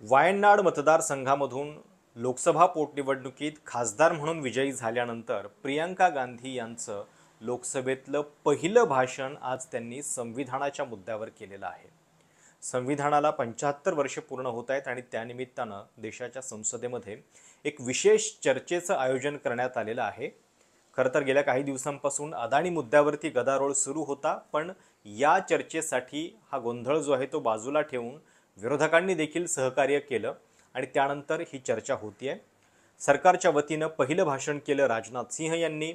वायनाड मतदारसंघामधून लोकसभा पोटनिवडणुकीत खासदार म्हणून विजयी झाल्यानंतर प्रियंका गांधी यांचं लोकसभेतलं पहिलं भाषण आज त्यांनी संविधानाच्या मुद्द्यावर केलेलं आहे। संविधानाला 75 वर्षे पूर्ण होत आहेत आणि त्यानिमित्तानं देशाच्या संसदेमध्ये एक विशेष चर्चेचं आयोजन करण्यात आलेलं आहे। खरं तर गेल्या काही दिवसांपासून अदानी मुद्द्यावरती गदारोळ सुरू होता, पण या चर्चेसाठी हा गोंधळ जो आहे तो बाजूला ठेवून विरोधकांनी देखील सहकार्य केलं आणि त्यानंतर ही चर्चा होतीये। सरकारच्या वतीनं पहिलं भाषण केलं राजनाथ सिंह यांनी।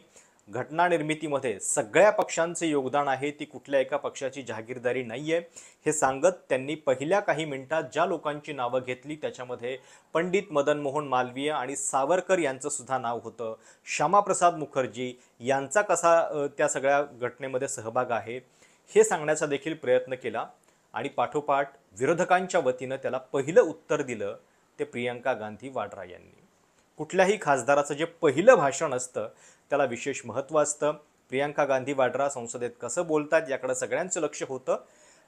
घटना निर्मितीमध्ये सगळ्या पक्षांचे योगदान आहे, ती कुठल्या एका पक्षाची जहागीरदारी नाहीये हे सांगत त्यांनी पहिल्या काही मिनिटात ज्या लोकांची नावं घेतली त्याच्यामध्ये पंडित मदन मोहन मालवीय आणि सावरकर यांचं सुद्धा नाव होतं। श्यामाप्रसाद मुखर्जी यांचा कसा त्या सगळ्या घटनेमध्ये सहभाग आहे हे सांगण्याचा देखील प्रयत्न केला आणि पाठोपाठ विरोधकांच्या वतीनं त्याला पहिलं उत्तर दिलं ते प्रियंका गांधी वाड्रा यांनी। कुठल्याही खासदाराचं जे पहिलं भाषण असतं त्याला विशेष महत्त्व असतं। प्रियंका गांधी वाड्रा संसदेत कसं बोलतात याकडे सगळ्यांचं लक्ष होतं।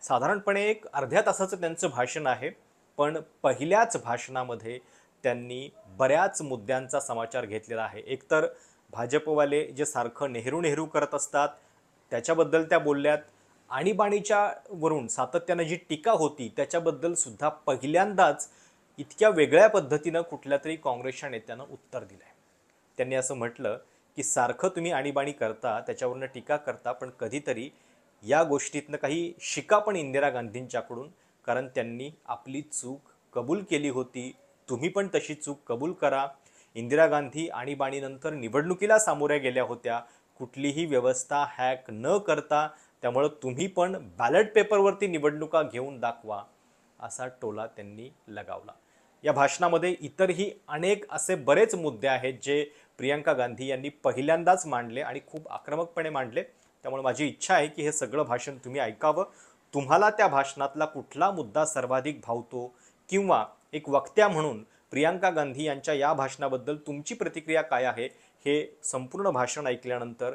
साधारणपणे एक अर्ध्या तासाचं त्यांचं भाषण आहे, पण पहिल्याच भाषणामध्ये त्यांनी बऱ्याच मुद्द्यांचा समाचार घेतलेला आहे। एकतर भाजपवाले जे सारखं नेहरू नेहरू करत असतात त्याच्याबद्दल त्या बोलल्यात, आणीबाणीच्या वरून सातत्याने जी टीका होती त्याच्याबद्दल सुद्धा पहिल्यांदाच इतक्या वेगळ्या पद्धतीनं कुठल्या तरी काँग्रेसच्या नेत्यानं उत्तर दिलंय। त्यांनी असं म्हटलं की सारखं तुम्ही आणीबाणी करता, त्याच्यावरून टीका करता, पण कधीतरी या गोष्टीतनं काही शिका पण इंदिरा गांधींच्याकडून, कारण त्यांनी आपली चूक कबूल केली होती। तुम्ही पण तशी चूक कबूल करा। इंदिरा गांधी आणीबाणीनंतर निवडणुकीला सामोऱ्या गेल्या होत्या, कुठलीही व्यवस्था हॅक न करता, त्यामुळे तुम्ही पण बॅलेट पेपरवरती निवडणुका घेऊन दाखवा, असा टोला त्यांनी लगावला। या भाषणामध्ये इतरही अनेक असे बरेच मुद्दे आहेत जे प्रियंका गांधी यांनी पहिल्यांदाच मांडले आणि खूप आक्रमकपणे मांडले। त्यामुळे माझी इच्छा आहे की हे सगळं भाषण तुम्ही ऐकावं। तुम्हाला त्या भाषणातला कुठला मुद्दा सर्वाधिक भावतो किंवा एक वक्त्या म्हणून प्रियंका गांधी यांच्या या भाषणाबद्दल तुमची प्रतिक्रिया काय आहे हे संपूर्ण भाषण ऐकल्यानंतर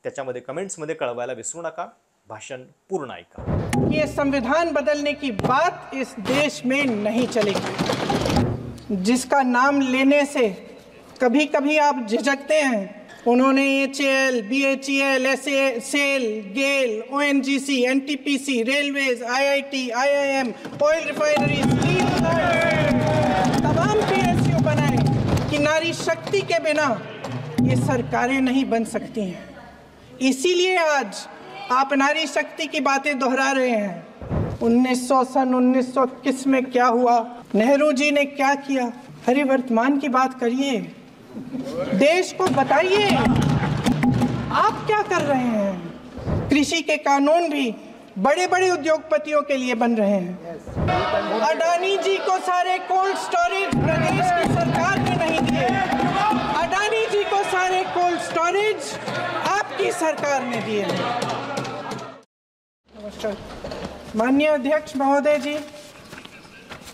त्याच्यामध्ये कमेंट्समध्ये कळवायला विसरू नका। भाषण पूर्ण ऐका। ये संविधान बदलने की बात इस देश में नहीं चलेगी। जिसका नाम लेने से कभी कभी आप झिझकते हैं, उन्होंने HAL, BHEL, SAL, GAIL, ONGC, NTPC, railways, IIT, IIM, oil refinery, तमाम PSU बनाए कि नारी शक्ति के बिना ये सरकारें नहीं बन सकती हैं। इसीलिए आज आप नारी शक्ति की बातें दोहरा रहे हैं। 1921 में क्या हुआ, नेहरू जी ने क्या किया, अरे वर्तमान की बात करिए, देश को बताइए आप क्या कर रहे हैं। कृषि के कानून भी बड़े बड़े उद्योगपतियों के लिए बन रहे हैं। अडानी जी को सारे कोल्ड स्टोरेज प्रदेश की सरकार ने नहीं दिए। अडानी जी को सारे कोल्ड स्टोरेज आपकी सरकार ने दिए। नमस्कार माननीय अध्यक्ष महोदय जी,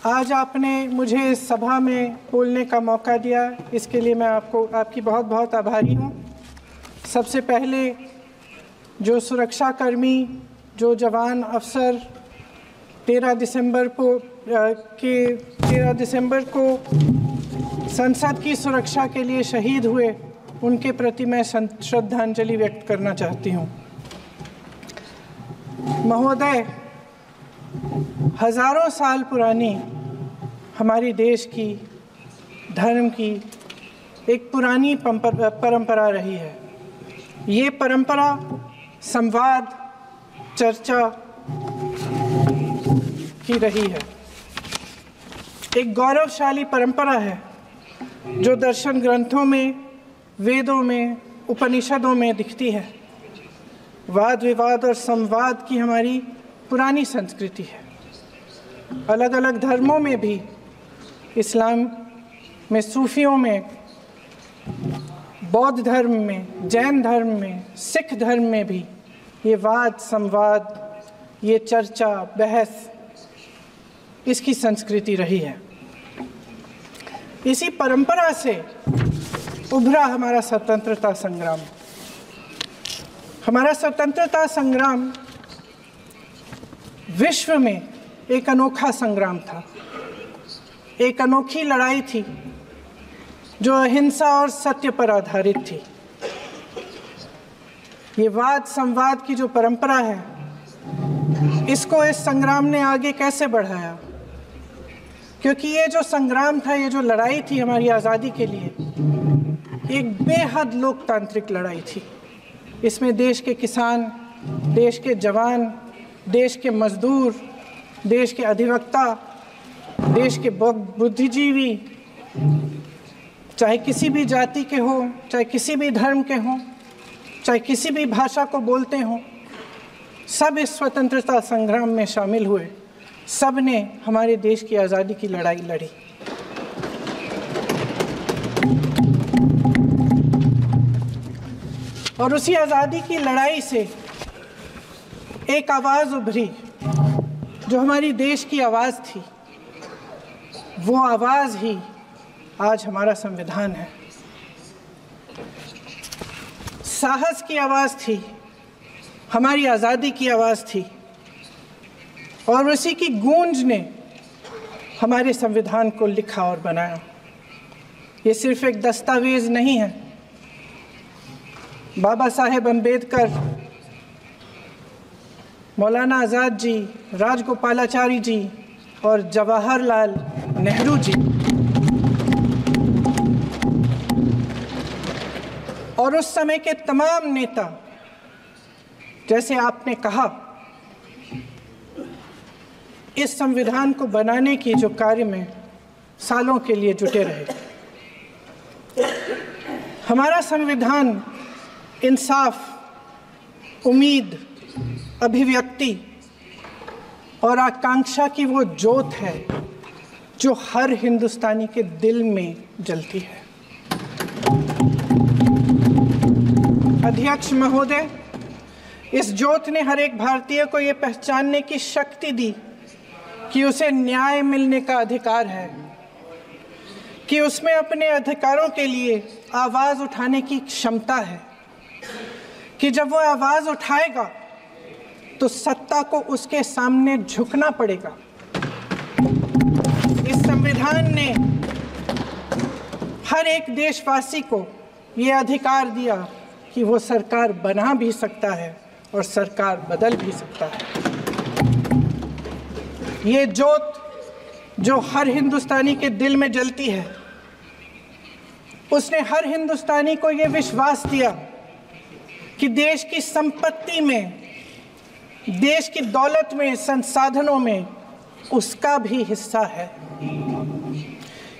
आज आपने मुझे इस सभा में बोलने का मौका दिया, इसके लिए मैं आपकी बहुत बहुत आभारी हूँ। सबसे पहले जो सुरक्षाकर्मी, जो जवान अफसर 13 दिसंबर को संसद की सुरक्षा के लिए शहीद हुए, उनके प्रति मैं श्रद्धांजलि व्यक्त करना चाहती हूँ। महोदय, हजारों साल पुरानी हमारी देश की धर्म की एक पुरानी परंपरा रही है। ये परंपरा संवाद, चर्चा की रही है। एक गौरवशाली परंपरा है जो दर्शन ग्रंथों में, वेदों में, उपनिषदों में दिखती है। वाद विवाद और संवाद की हमारी पुरानी संस्कृति है। अलग अलग धर्मों में भी, इस्लाम में, सूफियों में, बौद्ध धर्म में, जैन धर्म में, सिख धर्म में भी ये वाद संवाद, ये चर्चा बहस, इसकी संस्कृति रही है। इसी परंपरा से उभरा हमारा स्वतंत्रता संग्राम। हमारा स्वतंत्रता संग्राम विश्व में एक अनोखा संग्राम था। एक अनोखी लड़ाई थी जो अहिंसा और सत्य पर आधारित थी। ये वाद संवाद की जो परंपरा है, इसको इस संग्राम ने आगे कैसे बढ़ाया? क्योंकि ये जो संग्राम था, ये जो लड़ाई थी हमारी आज़ादी के लिए, एक बेहद लोकतांत्रिक लड़ाई थी। इसमें देश के किसान, देश के जवान, देश के मजदूर, देश के अधिवक्ता, देश के बुद्धिजीवी, चाहे किसी भी जाति के हों, चाहे किसी भी धर्म के हों, चाहे किसी भी भाषा को बोलते हों, सब इस स्वतंत्रता संग्राम में शामिल हुए। सब ने हमारे देश की आज़ादी की लड़ाई लड़ी। और उसी आज़ादी की लड़ाई से एक आवाज़ उभरी जो हमारी देश की आवाज़ थी। वो आवाज़ ही आज हमारा संविधान है। साहस की आवाज़ थी, हमारी आज़ादी की आवाज़ थी, और उसी की गूंज ने हमारे संविधान को लिखा और बनाया। ये सिर्फ एक दस्तावेज नहीं है। बाबा साहेब अम्बेडकर, मौलाना आज़ाद जी, राजगोपालाचारी जी और जवाहरलाल नेहरू जी और उस समय के तमाम नेता, जैसे आपने कहा, इस संविधान को बनाने की जो कार्य में सालों के लिए जुटे रहे। हमारा संविधान इंसाफ, उम्मीद, अभिव्यक्ति और आकांक्षा की वो ज्योत है जो हर हिंदुस्तानी के दिल में जलती है। अध्यक्ष महोदय, इस ज्योत ने हर एक भारतीय को ये पहचानने की शक्ति दी कि उसे न्याय मिलने का अधिकार है, कि उसमें अपने अधिकारों के लिए आवाज़ उठाने की क्षमता है, कि जब वो आवाज़ उठाएगा तो सत्ता को उसके सामने झुकना पड़ेगा। इस संविधान ने हर एक देशवासी को ये अधिकार दिया कि वो सरकार बना भी सकता है और सरकार बदल भी सकता है। ये ज्योत जो हर हिंदुस्तानी के दिल में जलती है, उसने हर हिंदुस्तानी को ये विश्वास दिया कि देश की संपत्ति में, देश की दौलत में, संसाधनों में उसका भी हिस्सा है,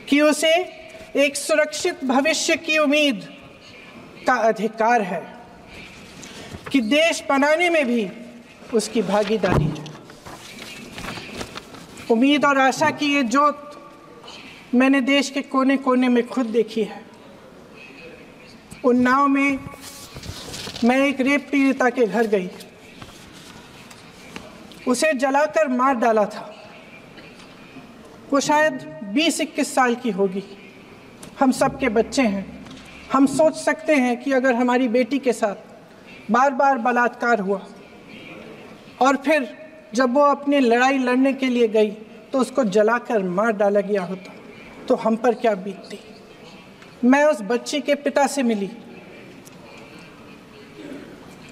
कि उसे एक सुरक्षित भविष्य की उम्मीद का अधिकार है, कि देश बनाने में भी उसकी भागीदारी है। उम्मीद और आशा की ये ज्योत मैंने देश के कोने कोने में खुद देखी है। उन्नाव में मैं एक रेप पीड़िता के घर गई, उसे जलाकर मार डाला था। वो शायद 20-21 साल की होगी। हम सब के बच्चे हैं। हम सोच सकते हैं कि अगर हमारी बेटी के साथ बार बार बलात्कार हुआ और फिर जब वो अपनी लड़ाई लड़ने के लिए गई तो उसको जलाकर मार डाला गया होता तो हम पर क्या बीतती। मैं उस बच्ची के पिता से मिली।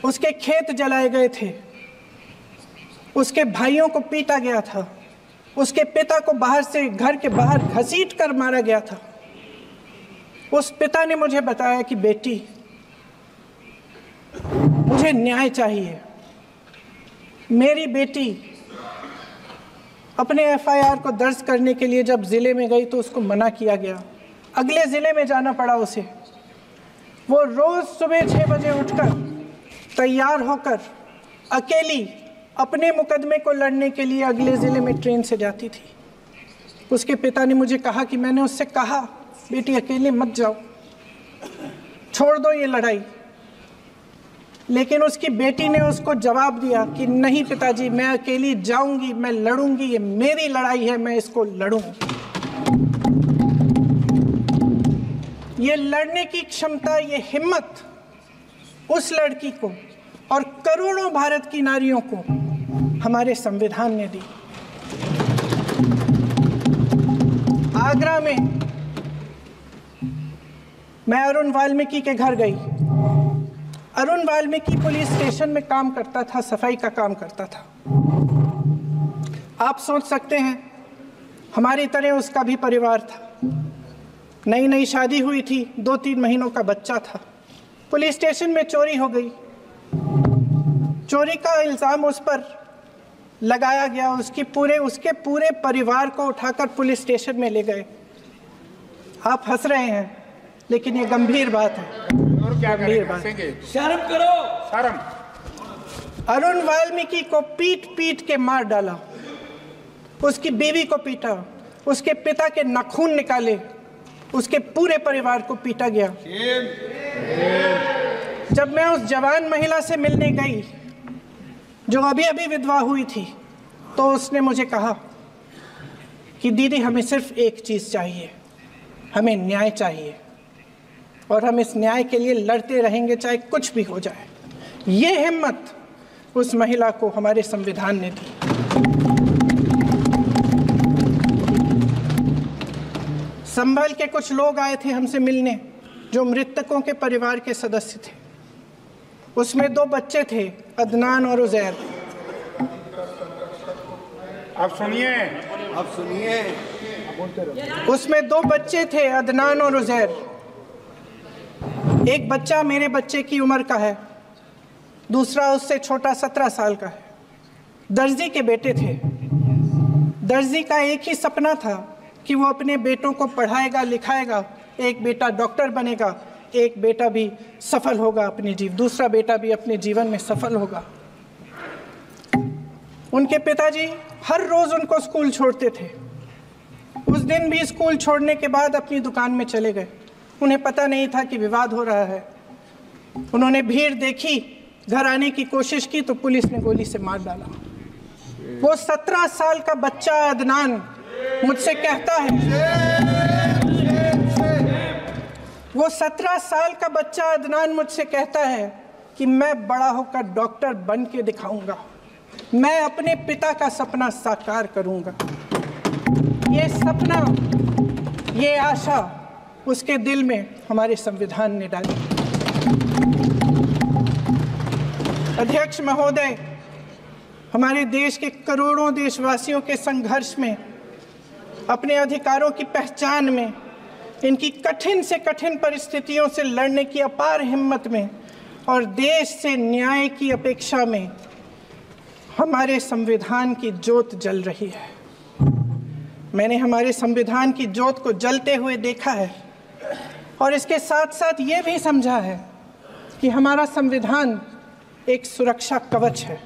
उसके खेत जलाए गए थे, उसके भाइयों को पीटा गया था, उसके पिता को बाहर से, घर के बाहर घसीट कर मारा गया था। उस पिता ने मुझे बताया कि बेटी, मुझे न्याय चाहिए। मेरी बेटी अपने एफआईआर को दर्ज करने के लिए जब ज़िले में गई तो उसको मना किया गया। अगले ज़िले में जाना पड़ा उसे। वो रोज़ सुबह 6 बजे उठकर तैयार होकर अकेली अपने मुकदमे को लड़ने के लिए अगले ज़िले में ट्रेन से जाती थी। उसके पिता ने मुझे कहा कि मैंने उससे कहा, बेटी अकेले मत जाओ, छोड़ दो ये लड़ाई। लेकिन उसकी बेटी ने उसको जवाब दिया कि नहीं पिताजी, मैं अकेली जाऊंगी, मैं लड़ूंगी, ये मेरी लड़ाई है, मैं इसको लड़ूंगी। ये लड़ने की क्षमता, ये हिम्मत उस लड़की को और करोड़ों भारत की नारियों को हमारे संविधान ने दी। आगरा में मैं अरुण वाल्मीकि के घर गई। अरुण वाल्मीकि पुलिस स्टेशन में काम करता था, सफाई का काम करता था। आप सोच सकते हैं हमारी तरह उसका भी परिवार था। नई नई शादी हुई थी, 2-3 महीनों का बच्चा था। पुलिस स्टेशन में चोरी हो गई। चोरी का इल्ज़ाम उस पर लगाया गया। उसके पूरे परिवार को उठाकर पुलिस स्टेशन में ले गए। आप हंस रहे हैं, लेकिन ये गंभीर बात है। और क्या गंभीर बात। शर्म करो, शर्म। अरुण वाल्मीकि को पीट पीट के मार डाला, उसकी बीवी को पीटा, उसके पिता के नाखून निकाले, उसके पूरे परिवार को पीटा गया। जब मैं उस जवान महिला से मिलने गई जो अभी अभी विधवा हुई थी, तो उसने मुझे कहा कि दीदी हमें सिर्फ एक चीज़ चाहिए, हमें न्याय चाहिए और हम इस न्याय के लिए लड़ते रहेंगे चाहे कुछ भी हो जाए। ये हिम्मत उस महिला को हमारे संविधान ने दी। संभल के कुछ लोग आए थे हमसे मिलने जो मृतकों के परिवार के सदस्य थे। उसमें 2 बच्चे थे, अदनान और उजैर। अब सुनिए। उसमें 2 बच्चे थे, अदनान और उजैर। एक बच्चा मेरे बच्चे की उम्र का है, दूसरा उससे छोटा 17 साल का है। दर्जी के बेटे थे। दर्जी का एक ही सपना था कि वो अपने बेटों को पढ़ाएगा लिखाएगा। एक बेटा डॉक्टर बनेगा, एक बेटा भी सफल होगा दूसरा बेटा भी अपने जीवन में सफल होगा। उनके पिताजी हर रोज उनको स्कूल छोड़ते थे। उस दिन भी स्कूल छोड़ने के बाद अपनी दुकान में चले गए। उन्हें पता नहीं था कि विवाद हो रहा है। उन्होंने भीड़ देखी, घर आने की कोशिश की तो पुलिस ने गोली से मार डाला। वो 17 साल का बच्चा अदनान मुझसे कहता है, वो 17 साल का बच्चा अदनान मुझसे कहता है कि मैं बड़ा होकर डॉक्टर बन के दिखाऊंगा, मैं अपने पिता का सपना साकार करूंगा। ये सपना, ये आशा उसके दिल में हमारे संविधान ने डाली। अध्यक्ष महोदय, हमारे देश के करोड़ों देशवासियों के संघर्ष में, अपने अधिकारों की पहचान में, इनकी कठिन से कठिन परिस्थितियों से लड़ने की अपार हिम्मत में और देश से न्याय की अपेक्षा में हमारे संविधान की ज्योत जल रही है। मैंने हमारे संविधान की ज्योत को जलते हुए देखा है और इसके साथ साथ ये भी समझा है कि हमारा संविधान एक सुरक्षा कवच है।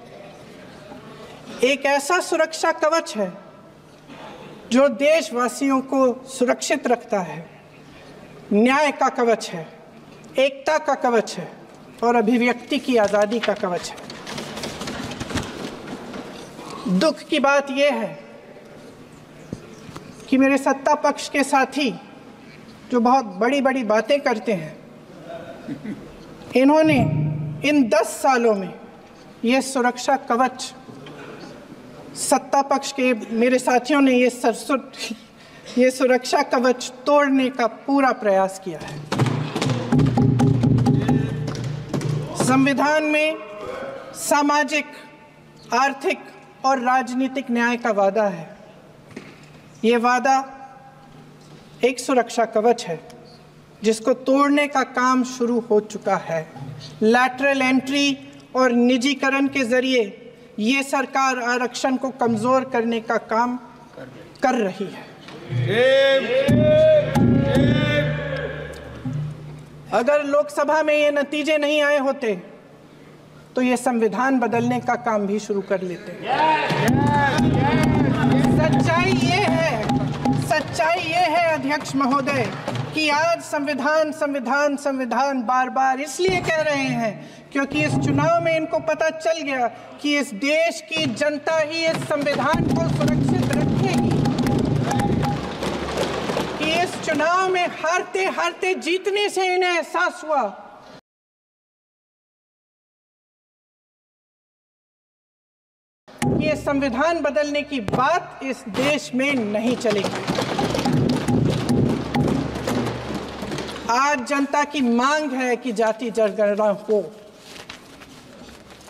एक ऐसा सुरक्षा कवच है जो देशवासियों को सुरक्षित रखता है, न्याय का कवच है, एकता का कवच है और अभिव्यक्ति की आज़ादी का कवच है। दुख की बात यह है कि मेरे सत्ता पक्ष के साथी जो बहुत बड़ी बड़ी बातें करते हैं, इन्होंने इन 10 सालों में ये सुरक्षा कवच, सत्ता पक्ष के मेरे साथियों ने ये सुरक्षा कवच तोड़ने का पूरा प्रयास किया है। संविधान में सामाजिक, आर्थिक और राजनीतिक न्याय का वादा है। ये वादा एक सुरक्षा कवच है जिसको तोड़ने का काम शुरू हो चुका है। लैटरल एंट्री और निजीकरण के जरिए ये सरकार आरक्षण को कमजोर करने का काम कर रही है। अगर लोकसभा में ये नतीजे नहीं आए होते तो ये संविधान बदलने का काम भी शुरू कर लेते। सच्चाई ये है अध्यक्ष महोदय कि आज संविधान बार बार इसलिए कह रहे हैं क्योंकि इस चुनाव में इनको पता चल गया कि इस देश की जनता ही इस संविधान को सुरक्षित रखेगी, कि इस चुनाव में हारते हारते जीतने से इन्हें एहसास हुआ कि ये संविधान बदलने की बात इस देश में नहीं चलेगी। आज जनता की मांग है कि जाति जनगणना हो।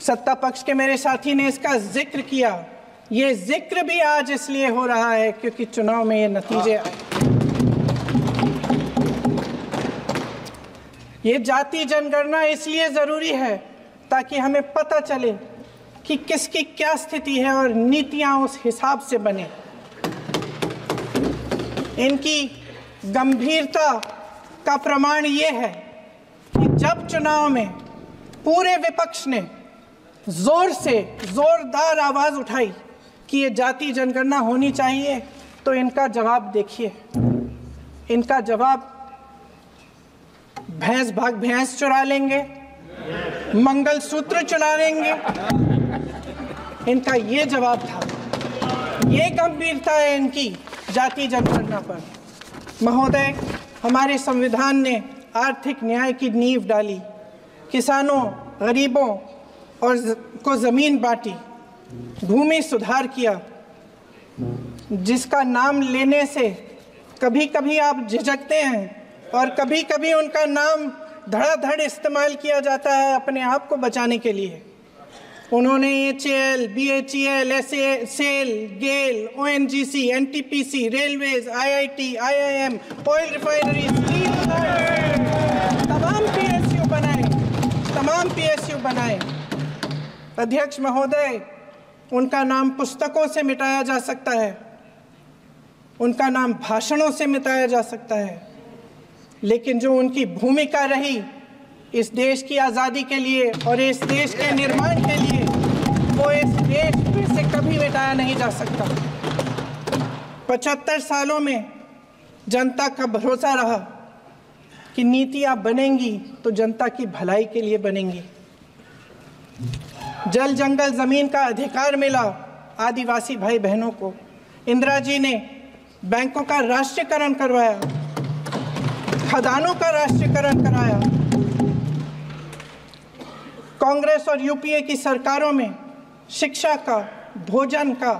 सत्ता पक्ष के मेरे साथी ने इसका जिक्र किया। ये जिक्र भी आज इसलिए हो रहा है क्योंकि चुनाव में ये नतीजे आए। ये जाति जनगणना इसलिए ज़रूरी है ताकि हमें पता चले कि किसकी क्या स्थिति है और नीतियां उस हिसाब से बने। इनकी गंभीरता का प्रमाण ये है कि जब चुनाव में पूरे विपक्ष ने जोरदार आवाज़ उठाई कि ये जाति जनगणना होनी चाहिए, तो इनका जवाब देखिए। इनका जवाब भैंस भाग भैंस चुरा लेंगे, मंगलसूत्र चुरा लेंगे, इनका ये जवाब था। ये गंभीरता है इनकी जाति जनगणना पर। महोदय, हमारे संविधान ने आर्थिक न्याय की नींव डाली, किसानों, गरीबों और को ज़मीन बांटी, भूमि सुधार किया, जिसका नाम लेने से कभी कभी आप झिझकते हैं और कभी कभी उनका नाम धड़ाधड़ इस्तेमाल किया जाता है अपने आप को बचाने के लिए। उन्होंने HAL, BHEL, SAIL, GAIL, ONGC, NTPC, railways, IIT, IIM, oil refineries, तमाम PSU बनाए। अध्यक्ष महोदय, उनका नाम पुस्तकों से मिटाया जा सकता है, उनका नाम भाषणों से मिटाया जा सकता है, लेकिन जो उनकी भूमिका रही इस देश की आज़ादी के लिए और इस देश के निर्माण के लिए, वो इस देश में से कभी मिटाया नहीं जा सकता। 75 सालों में जनता का भरोसा रहा कि नीतियाँ बनेंगी तो जनता की भलाई के लिए बनेंगी। जल जंगल ज़मीन का अधिकार मिला आदिवासी भाई बहनों को। इंदिरा जी ने बैंकों का राष्ट्रीयकरण करवाया, खदानों का राष्ट्रीयकरण कराया। कांग्रेस और यूपीए की सरकारों में शिक्षा का, भोजन का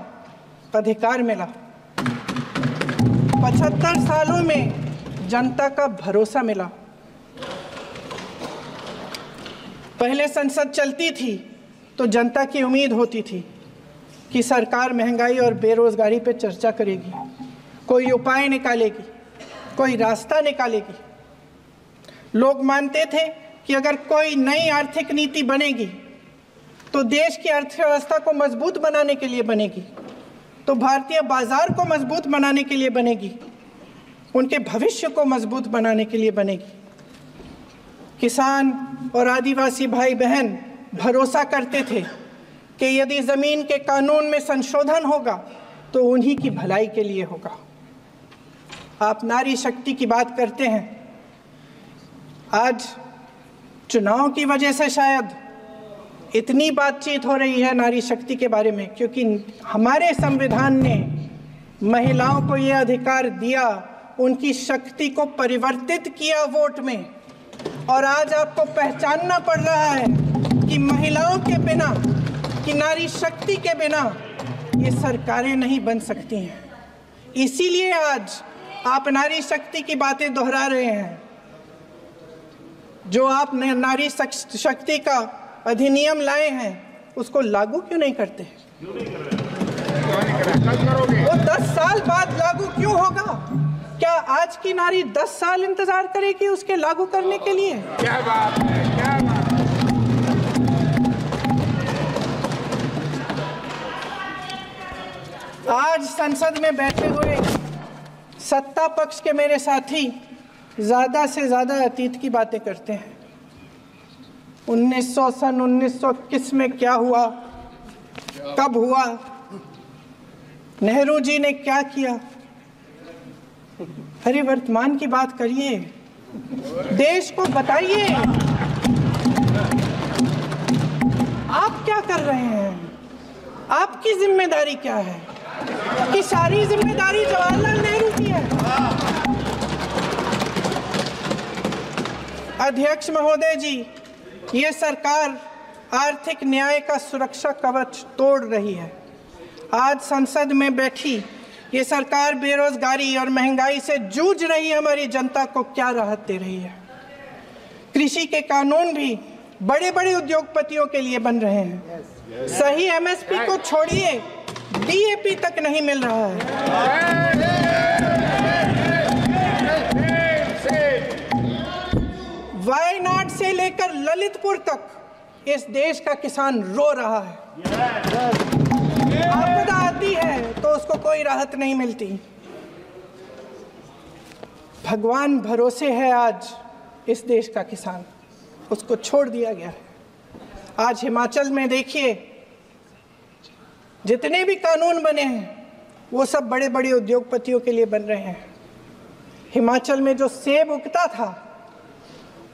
अधिकार मिला। 75 सालों में जनता का भरोसा मिला। पहले संसद चलती थी तो जनता की उम्मीद होती थी कि सरकार महंगाई और बेरोजगारी पर चर्चा करेगी, कोई उपाय निकालेगी, कोई रास्ता निकालेगी। लोग मानते थे कि अगर कोई नई आर्थिक नीति बनेगी तो देश की अर्थव्यवस्था को मजबूत बनाने के लिए बनेगी, तो भारतीय बाजार को मजबूत बनाने के लिए बनेगी, उनके भविष्य को मजबूत बनाने के लिए बनेगी। किसान और आदिवासी भाई बहन भरोसा करते थे कि यदि ज़मीन के कानून में संशोधन होगा तो उन्हीं की भलाई के लिए होगा। आप नारी शक्ति की बात करते हैं। आज चुनाव की वजह से शायद इतनी बातचीत हो रही है नारी शक्ति के बारे में, क्योंकि हमारे संविधान ने महिलाओं को ये अधिकार दिया, उनकी शक्ति को परिवर्तित किया वोट में। और आज आपको पहचानना पड़ रहा है कि महिलाओं के बिना, कि नारी शक्ति के बिना ये सरकारें नहीं बन सकती हैं। इसीलिए आज आप नारी शक्ति की बातें दोहरा रहे हैं। जो आप नारी शक्ति का अधिनियम लाए हैं उसको लागू क्यों नहीं करते? वो 10 साल बाद लागू क्यों होगा? क्या आज की नारी 10 साल इंतजार करेगी उसके लागू करने के लिए? क्या बात है, क्या बात है। आज संसद में बैठे हुए सत्ता पक्ष के मेरे साथी ज़्यादा से ज़्यादा अतीत की बातें करते हैं। 1921 में क्या हुआ, कब हुआ, नेहरू जी ने क्या किया। अरे वर्तमान की बात करिए, देश को बताइए आप क्या कर रहे हैं, आपकी जिम्मेदारी क्या है? कि सारी जिम्मेदारी जवाहरलाल नेहरू की है। अध्यक्ष महोदय जी, ये सरकार आर्थिक न्याय का सुरक्षा कवच तोड़ रही है। आज संसद में बैठी ये सरकार बेरोजगारी और महंगाई से जूझ रही हमारी जनता को क्या राहत दे रही है? कृषि के कानून भी बड़े बड़े उद्योगपतियों के लिए बन रहे हैं। सही एमएसपी को छोड़िए, डीएपी तक नहीं मिल रहा है। वायनाड से लेकर ललितपुर तक इस देश का किसान रो रहा है। आपदा आती है तो उसको कोई राहत नहीं मिलती। भगवान भरोसे है आज इस देश का किसान, उसको छोड़ दिया गया है। आज हिमाचल में देखिए, जितने भी कानून बने हैं वो सब बड़े बड़े उद्योगपतियों के लिए बन रहे हैं। हिमाचल में जो सेब उगता था,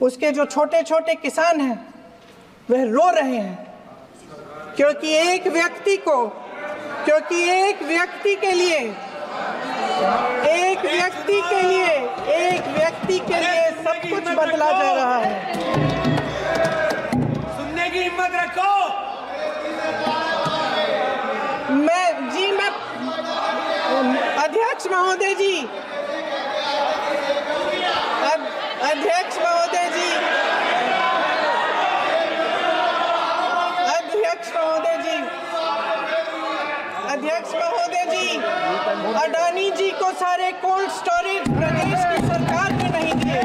उसके जो छोटे छोटे किसान हैं वह रो रहे हैं, क्योंकि एक व्यक्ति के लिए सब कुछ बदला जा रहा है। सुनने की हिम्मत रखो। मैं अध्यक्ष महोदय जी, अध्यक्ष महोदय जी, अडानी जी को सारे कोल्ड स्टोरेज प्रदेश की सरकार ने नहीं दिए।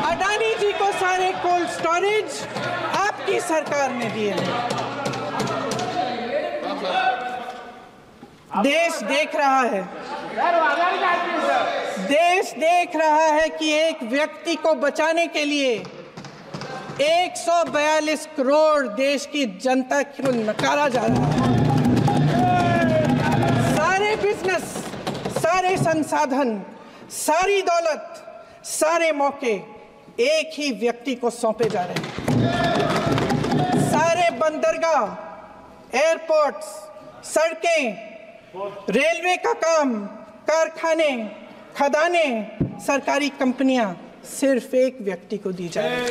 अडानी जी को सारे कोल्ड स्टोरेज आपकी सरकार ने दिए। देश देख रहा है, देश देख रहा है कि एक व्यक्ति को बचाने के लिए 142 करोड़ देश की जनता को नकारा जा रहा है। सारे बिजनेस, सारे संसाधन, सारी दौलत, सारे मौके एक ही व्यक्ति को सौंपे जा रहे हैं। सारे बंदरगाह, एयरपोर्ट्स, सड़कें, रेलवे का काम, कारखाने, खदानें, सरकारी कंपनियां सिर्फ एक व्यक्ति को दी जा रही है।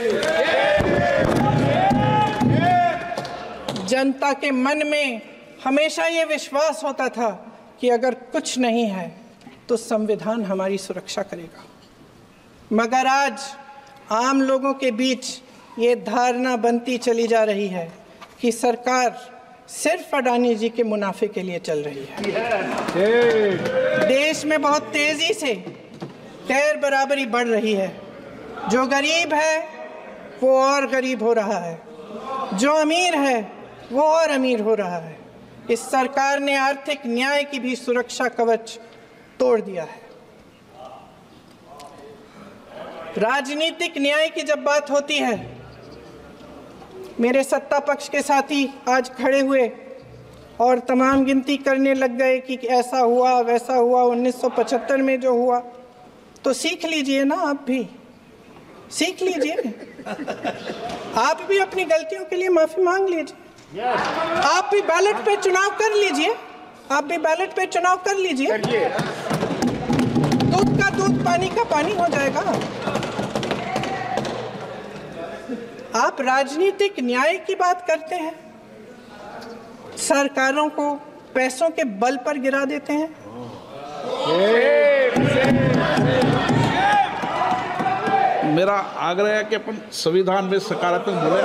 जनता के मन में हमेशा ये विश्वास होता था कि अगर कुछ नहीं है तो संविधान हमारी सुरक्षा करेगा, मगर आज आम लोगों के बीच ये धारणा बनती चली जा रही है कि सरकार सिर्फ अडानी जी के मुनाफे के लिए चल रही है। देश में बहुत तेजी से गैर बराबरी बढ़ रही है। जो गरीब है वो और गरीब हो रहा है, जो अमीर है वो और अमीर हो रहा है। इस सरकार ने आर्थिक न्याय की भी सुरक्षा कवच तोड़ दिया है। राजनीतिक न्याय की जब बात होती है, मेरे सत्ता पक्ष के साथी आज खड़े हुए और तमाम गिनती करने लग गए कि ऐसा हुआ वैसा हुआ 1975 में जो हुआ, तो सीख लीजिए ना, आप भी सीख लीजिए। आप भी अपनी गलतियों के लिए माफी मांग लीजिए। आप भी बैलेट पे चुनाव कर लीजिए, आप भी बैलेट पे चुनाव कर लीजिए। दूध का दूध, पानी का पानी हो जाएगा। आप राजनीतिक न्याय की बात करते हैं, सरकारों को पैसों के बल पर गिरा देते हैं। मेरा आग्रह है कि अपन संविधान में सकारात्मक बोले।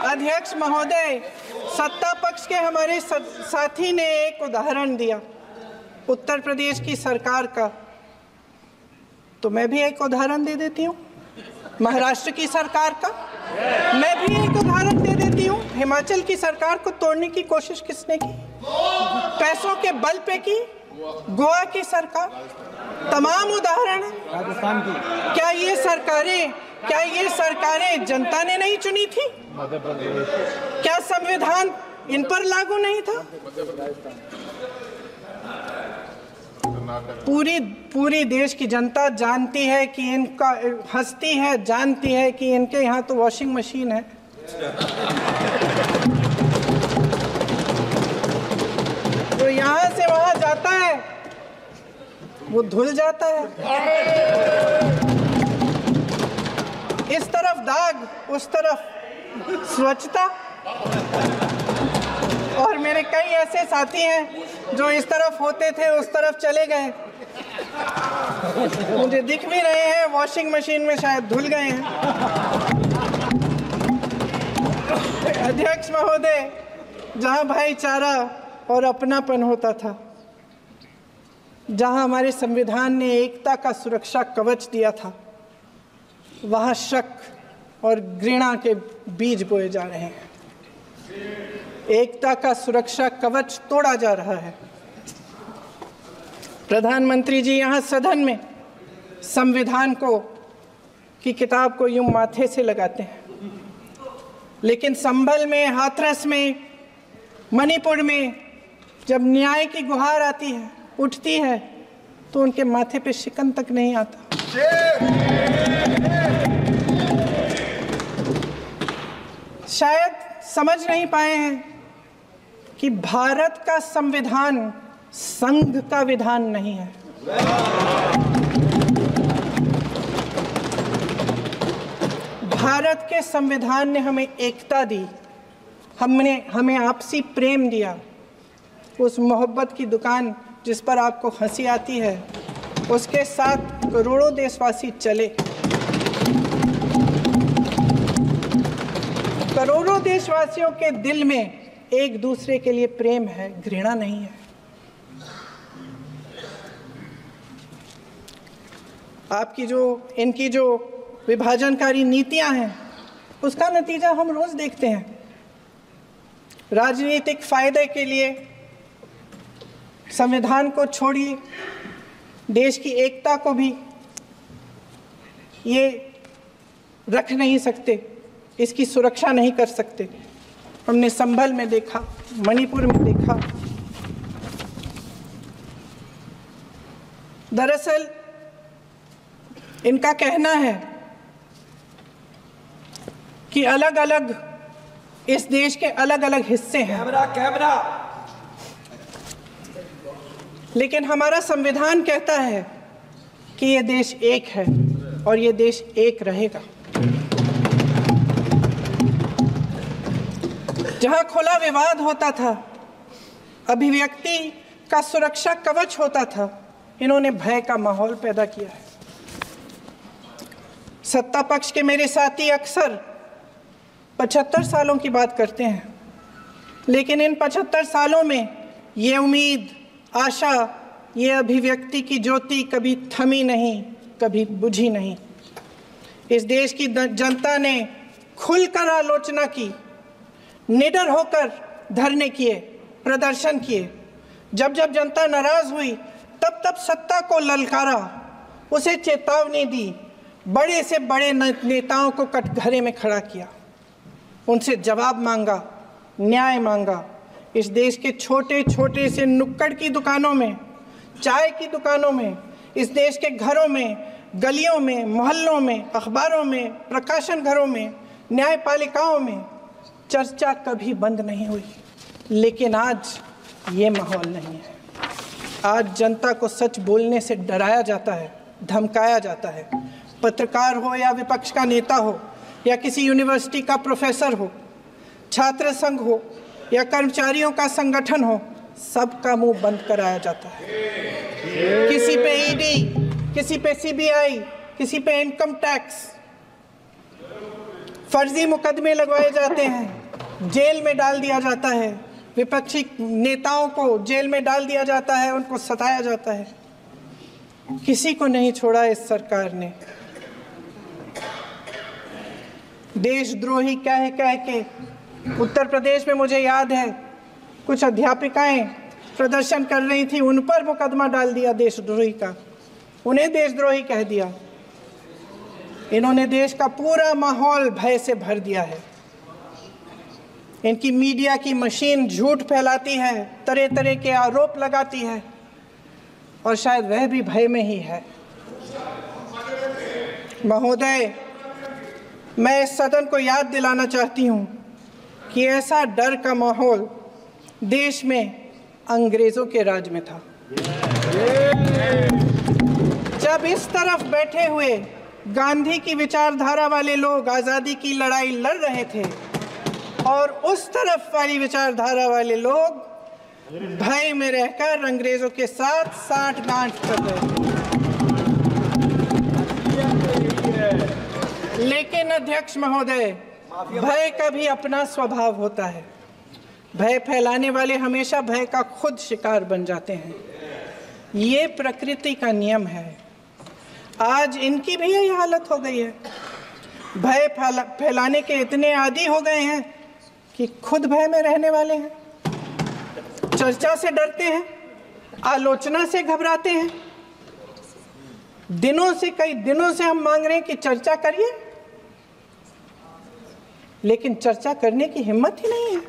अध्यक्ष महोदय, सत्ता पक्ष के हमारे साथी ने एक उदाहरण दिया उत्तर प्रदेश की सरकार का, तो मैं भी एक उदाहरण दे देती हूँ महाराष्ट्र की सरकार का। मैं भी एक उदाहरण दे देती हूँ हिमाचल की सरकार को तोड़ने की कोशिश किसने की, पैसों के बल पे की, गोवा की सरकार। तमाम उदाहरण है। राजस्थान की क्या ये सरकारें जनता ने नहीं चुनी थी? क्या संविधान इन पर लागू नहीं था? पूरी देश की जनता जानती है कि इनका हंसती है, जानती है कि इनके यहाँ तो वॉशिंग मशीन है। तो यहाँ से वहाँ जाता है वो धुल जाता है। इस तरफ दाग, उस तरफ स्वच्छता। और मेरे कई ऐसे साथी हैं जो इस तरफ होते थे उस तरफ चले गए, मुझे दिख भी रहे हैं, वॉशिंग मशीन में शायद धुल गए हैं। अध्यक्ष महोदय, जहां भाईचारा और अपनापन होता था, जहां हमारे संविधान ने एकता का सुरक्षा कवच दिया था, वहां शक और घृणा के बीज बोए जा रहे हैं। एकता का सुरक्षा कवच तोड़ा जा रहा है। प्रधानमंत्री जी यहाँ सदन में संविधान की किताब को यूं माथे से लगाते हैं, लेकिन संभल में, हाथरस में, मणिपुर में जब न्याय की गुहार आती है, उठती है, तो उनके माथे पे शिकन तक नहीं आता। शायद समझ नहीं पाए हैं कि भारत का संविधान संघ का विधान नहीं है। भारत के संविधान ने हमें एकता दी, हमें आपसी प्रेम दिया। उस मोहब्बत की दुकान जिस पर आपको हंसी आती है, उसके साथ करोड़ों देशवासी चले। करोड़ों देशवासियों के दिल में एक दूसरे के लिए प्रेम है, घृणा नहीं है। इनकी जो विभाजनकारी नीतियां हैं, उसका नतीजा हम रोज देखते हैं। राजनीतिक फायदे के लिए संविधान को छोड़िए, देश की एकता को भी ये रख नहीं सकते, इसकी सुरक्षा नहीं कर सकते। हमने संभल में देखा, मणिपुर में देखा। दरअसल इनका कहना है कि अलग अलग इस देश के अलग अलग हिस्से हैं, लेकिन हमारा संविधान कहता है कि ये देश एक है और ये देश एक रहेगा। जहां खुला विवाद होता था, अभिव्यक्ति का सुरक्षा कवच होता था, इन्होंने भय का माहौल पैदा किया है। सत्ता पक्ष के मेरे साथी अक्सर 75 सालों की बात करते हैं, लेकिन इन 75 सालों में ये उम्मीद, आशा, ये अभिव्यक्ति की ज्योति कभी थमी नहीं, कभी बुझी नहीं। इस देश की जनता ने खुलकर आलोचना की, निडर होकर धरने किए, प्रदर्शन किए। जब जब जनता नाराज हुई, तब तब सत्ता को ललकारा, उसे चेतावनी दी, बड़े से बड़े नेताओं को कटघरे में खड़ा किया, उनसे जवाब मांगा, न्याय मांगा। इस देश के छोटे छोटे से नुक्कड़ की दुकानों में, चाय की दुकानों में, इस देश के घरों में, गलियों में, मोहल्लों में, अखबारों में, प्रकाशन घरों में, न्यायपालिकाओं में चर्चा कभी बंद नहीं हुई। लेकिन आज ये माहौल नहीं है। आज जनता को सच बोलने से डराया जाता है, धमकाया जाता है। पत्रकार हो या विपक्ष का नेता हो या किसी यूनिवर्सिटी का प्रोफेसर हो, छात्र संघ हो या कर्मचारियों का संगठन हो, सबका मुंह बंद कराया जाता है। किसी पे ईडी, किसी पे सीबीआई, किसी पे इनकम टैक्स, फर्जी मुकदमे लगवाए जाते हैं, जेल में डाल दिया जाता है, विपक्षी नेताओं को जेल में डाल दिया जाता है, उनको सताया जाता है। किसी को नहीं छोड़ा इस सरकार ने। देशद्रोही कह के उत्तर प्रदेश में मुझे याद है कुछ अध्यापिकाएं प्रदर्शन कर रही थी, उन पर मुकदमा डाल दिया देशद्रोही का, उन्हें देशद्रोही कह दिया। इन्होंने देश का पूरा माहौल भय से भर दिया है। इनकी मीडिया की मशीन झूठ फैलाती है, तरह तरह के आरोप लगाती है, और शायद वह भी भय में ही है। महोदय, मैं इस सदन को याद दिलाना चाहती हूँ कि ऐसा डर का माहौल देश में अंग्रेजों के राज में था। जब इस तरफ बैठे हुए गांधी की विचारधारा वाले लोग आज़ादी की लड़ाई लड़ रहे थे और उस तरफ वाली विचारधारा वाले लोग भय में रहकर अंग्रेजों के साथ साठ-गांठ कर रहे थे। लेकिन अध्यक्ष महोदय, भय का भी अपना स्वभाव होता है। भय फैलाने वाले हमेशा भय का खुद शिकार बन जाते हैं। ये प्रकृति का नियम है। आज इनकी भी यही हालत हो गई है। भय फैलाने के इतने आदी हो गए हैं कि खुद भय में रहने वाले हैं, चर्चा से डरते हैं, आलोचना से घबराते हैं। कई दिनों से हम मांग रहे हैं कि चर्चा करिए, लेकिन चर्चा करने की हिम्मत ही नहीं है।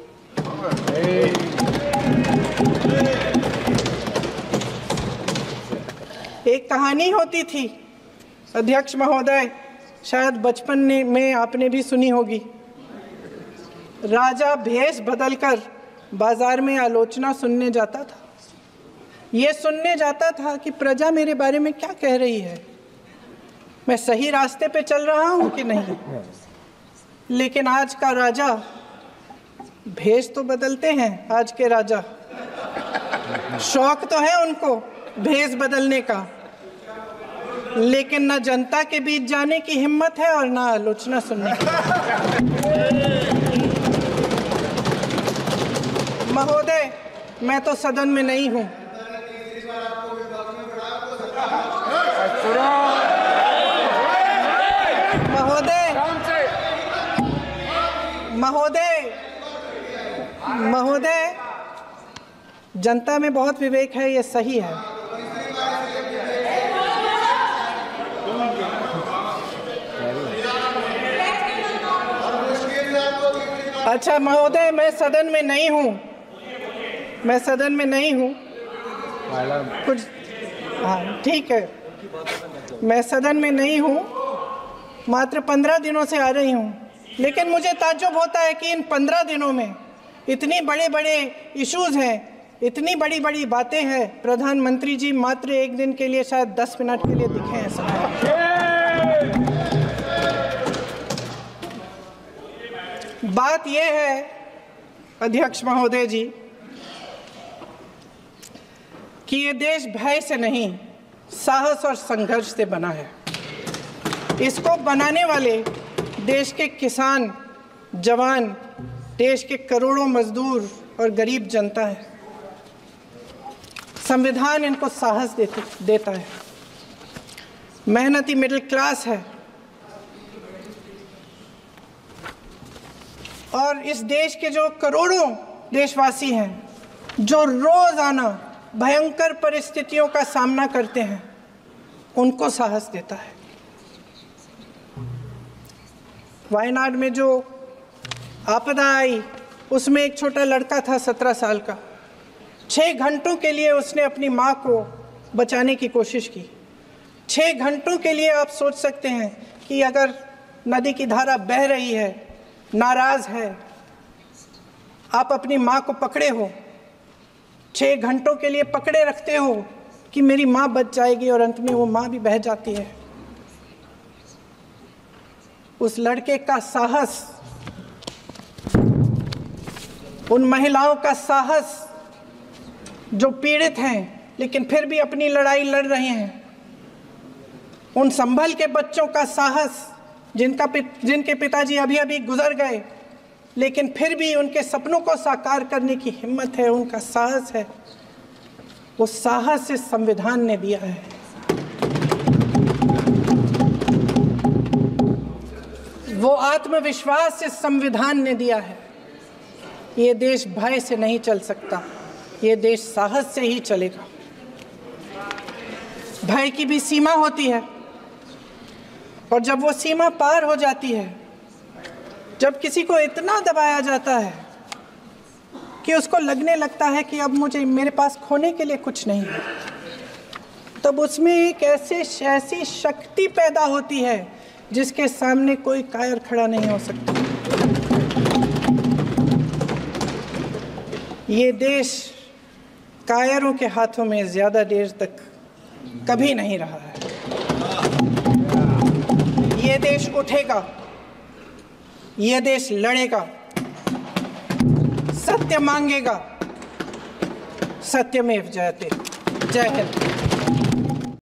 एक कहानी होती थी अध्यक्ष महोदय, शायद बचपन में आपने भी सुनी होगी। राजा भेष बदलकर बाजार में आलोचना सुनने जाता था। ये सुनने जाता था कि प्रजा मेरे बारे में क्या कह रही है, मैं सही रास्ते पे चल रहा हूँ कि नहीं। लेकिन आज का राजा, भेष तो बदलते हैं आज के राजा, शौक तो है उनको भेष बदलने का, लेकिन न जनता के बीच जाने की हिम्मत है और न आलोचना सुनने की। महोदय, मैं तो सदन में नहीं हूं। महोदय, जनता में बहुत विवेक है, ये सही है। अच्छा महोदय, मैं सदन में नहीं हूँ, कुछ, हाँ ठीक है, मैं सदन में नहीं हूँ, मात्र 15 दिनों से आ रही हूँ। लेकिन मुझे ताज्जुब होता है कि इन 15 दिनों में इतनी बड़े इश्यूज हैं, इतनी बड़ी बातें हैं, प्रधानमंत्री जी मात्र एक दिन के लिए, शायद 10 मिनट के लिए दिखे हैं सब। बात यह है अध्यक्ष महोदय जी कि ये देश भय से नहीं, साहस और संघर्ष से बना है। इसको बनाने वाले देश के किसान, जवान, देश के करोड़ों मजदूर और गरीब जनता है। संविधान इनको साहस देता है। मेहनती मिडिल क्लास है और इस देश के जो करोड़ों देशवासी हैं, जो रोजाना भयंकर परिस्थितियों का सामना करते हैं, उनको साहस देता है। वायनाड में जो आपदा आई, उसमें एक छोटा लड़का था 17 साल का। 6 घंटों के लिए उसने अपनी माँ को बचाने की कोशिश की। 6 घंटों के लिए आप सोच सकते हैं कि अगर नदी की धारा बह रही है, नाराज है, आप अपनी माँ को पकड़े हो, 6 घंटों के लिए पकड़े रखते हो कि मेरी माँ बच जाएगी, और अंत में वो माँ भी बह जाती है। उस लड़के का साहस, उन महिलाओं का साहस जो पीड़ित हैं लेकिन फिर भी अपनी लड़ाई लड़ रहे हैं, उन संभल के बच्चों का साहस जिनके पिताजी अभी गुजर गए, लेकिन फिर भी उनके सपनों को साकार करने की हिम्मत है, उनका साहस है। वो साहस इस संविधान ने दिया है। वो आत्मविश्वास इस संविधान ने दिया है। ये देश भय से नहीं चल सकता, ये देश साहस से ही चलेगा। भय की भी सीमा होती है, और जब वो सीमा पार हो जाती है, जब किसी को इतना दबाया जाता है कि उसको लगने लगता है कि अब मेरे पास खोने के लिए कुछ नहीं है, तब उसमें एक ऐसी शक्ति पैदा होती है जिसके सामने कोई कायर खड़ा नहीं हो सकता। ये देश कायरों के हाथों में ज़्यादा देर तक कभी नहीं रहा है। ये देश उठेगा, ये देश लड़ेगा, सत्य मांगेगा, सत्यमेव जयते। जय हिंद।